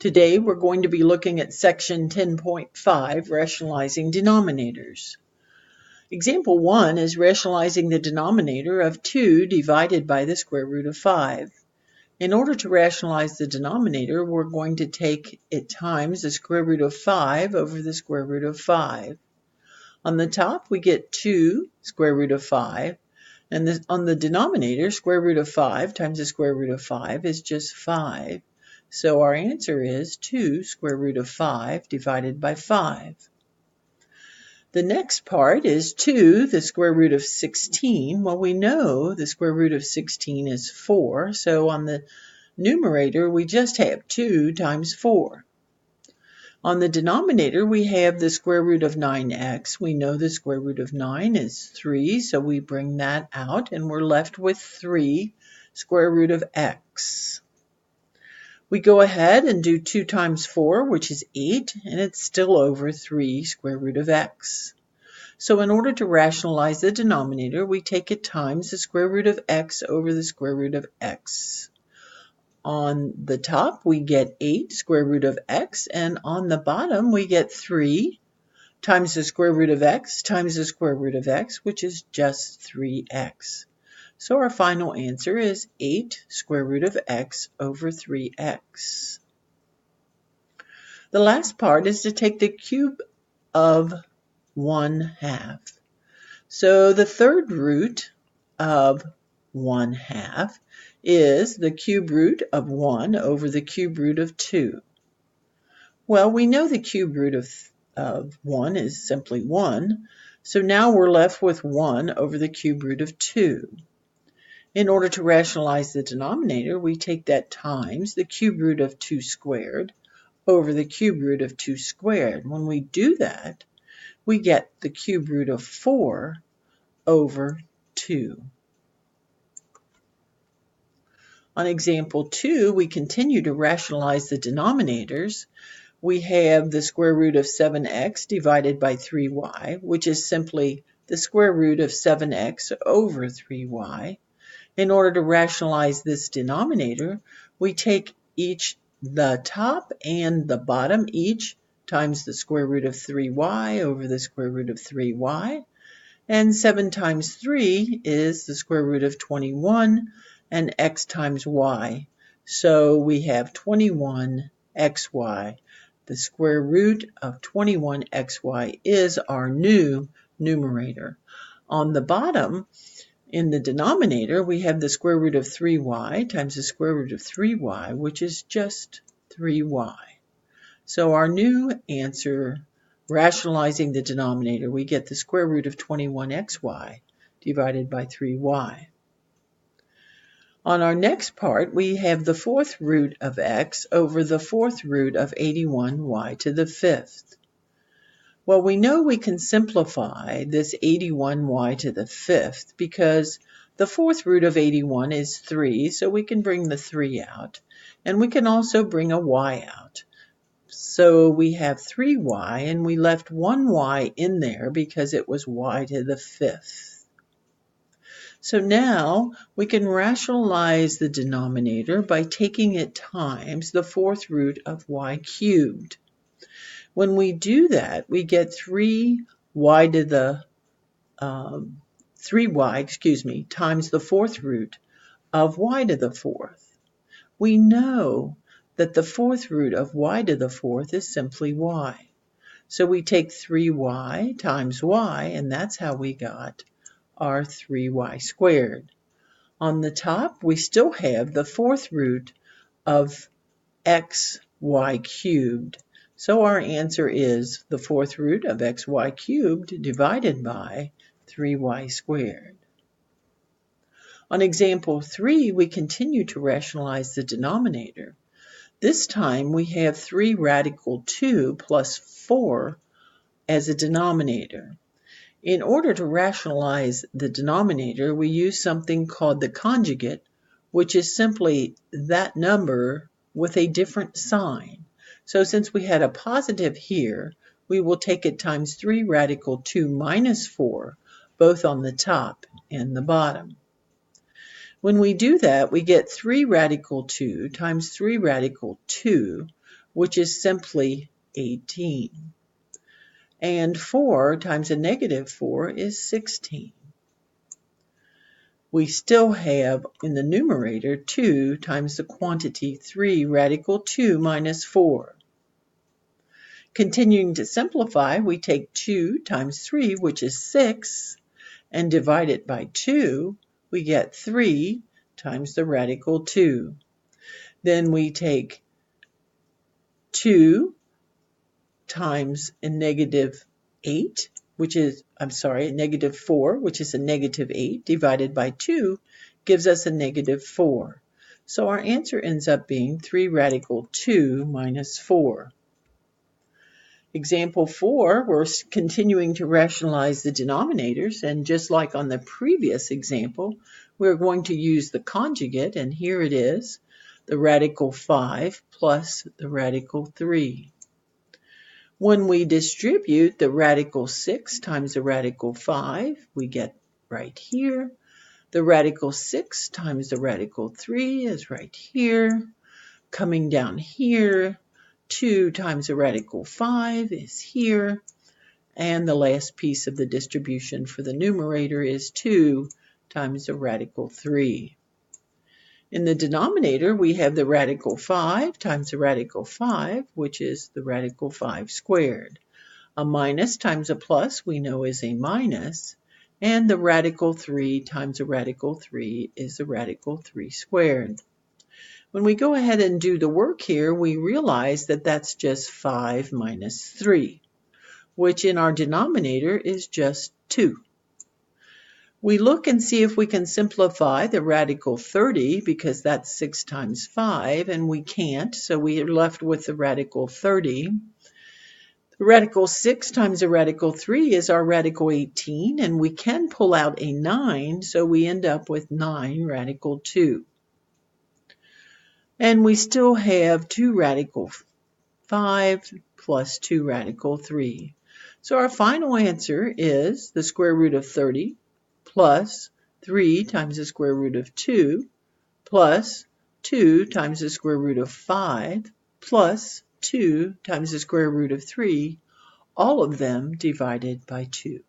Today we're going to be looking at Section 10.5, Rationalizing Denominators. Example 1 is rationalizing the denominator of 2 divided by the square root of 5. In order to rationalize the denominator, we're going to take it times the square root of 5 over the square root of 5. On the top we get 2 square root of 5, and on the denominator, square root of 5 times the square root of 5 is just 5. So our answer is 2 square root of 5 divided by 5. The next part is 2 the square root of 16. Well, we know the square root of 16 is 4, so on the numerator we just have 2 times 4. On the denominator we have the square root of 9x. We know the square root of 9 is 3, so we bring that out and we're left with 3 square root of x. We go ahead and do 2 times 4, which is 8, and it's still over 3 square root of x. So in order to rationalize the denominator, we take it times the square root of x over the square root of x. On the top, we get 8 square root of x, and on the bottom, we get 3 times the square root of x times the square root of x, which is just 3x. So our final answer is 8 square root of x over 3x. The last part is to take the cube of 1/2. So the third root of 1/2 is the cube root of 1 over the cube root of 2. Well, we know the cube root of 1 is simply 1, so now we're left with 1 over the cube root of 2. In order to rationalize the denominator, we take that times the cube root of 2 squared over the cube root of 2 squared. When we do that, we get the cube root of 4 over 2. On example 2, we continue to rationalize the denominators. We have the square root of 7x divided by 3y, which is simply the square root of 7x over 3y. In order to rationalize this denominator, we take the top and the bottom each times the square root of 3y over the square root of 3y. And 7 times 3 is the square root of 21, and x times y. So we have 21xy. The square root of 21xy is our new numerator. On the bottom, in the denominator, we have the square root of 3y times the square root of 3y, which is just 3y. So our new answer, rationalizing the denominator, we get the square root of 21xy divided by 3y. On our next part, we have the fourth root of x over the fourth root of 81y to the fifth. Well, we know we can simplify this 81y to the fifth because the fourth root of 81 is 3, so we can bring the 3 out. And we can also bring a y out. So we have 3y, and we left one y in there because it was y to the fifth. So now we can rationalize the denominator by taking it times the fourth root of y cubed. When we do that, we get 3y times the fourth root of y to the fourth. We know that the fourth root of y to the fourth is simply y. So we take 3y times y, and that's how we got our 3y squared. On the top, we still have the fourth root of xy cubed. So our answer is the fourth root of xy cubed divided by 3y squared. On example 3, we continue to rationalize the denominator. This time we have 3 radical 2 plus 4 as a denominator. In order to rationalize the denominator, we use something called the conjugate, which is simply that number with a different sign. So since we had a positive here, we will take it times 3 radical 2 minus 4, both on the top and the bottom. When we do that, we get 3 radical 2 times 3 radical 2, which is simply 18. And 4 times a negative 4 is 16. We still have in the numerator 2 times the quantity 3 radical 2 minus 4. Continuing to simplify, we take 2 times 3, which is 6, and divide it by 2. We get 3 times the radical 2. Then we take 2 times a negative 8, negative 4, which is a negative 8, divided by 2 gives us a negative 4. So our answer ends up being 3 radical 2 minus 4. Example 4, we're continuing to rationalize the denominators, and just like on the previous example, we're going to use the conjugate, and here it is, the radical 5 plus the radical 3. When we distribute the radical 6 times the radical 5, we get right here. The radical 6 times the radical 3 is right here. Coming down here, 2 times the radical 5 is here. And the last piece of the distribution for the numerator is 2 times the radical 3. In the denominator, we have the radical 5 times the radical 5, which is the radical 5 squared. A minus times a plus we know is a minus, and the radical 3 times the radical 3 is the radical 3 squared. When we go ahead and do the work here, we realize that that's just 5 minus 3, which in our denominator is just 2. We look and see if we can simplify the radical 30, because that's 6 times 5, and we can't, so we are left with the radical 30. The radical 6 times the radical 3 is our radical 18, and we can pull out a 9, so we end up with 9 radical 2. And we still have 2 radical 5 plus 2 radical 3. So our final answer is the square root of 30 plus 3 times the square root of 2 plus 2 times the square root of 5 plus 2 times the square root of 3, all of them divided by 2.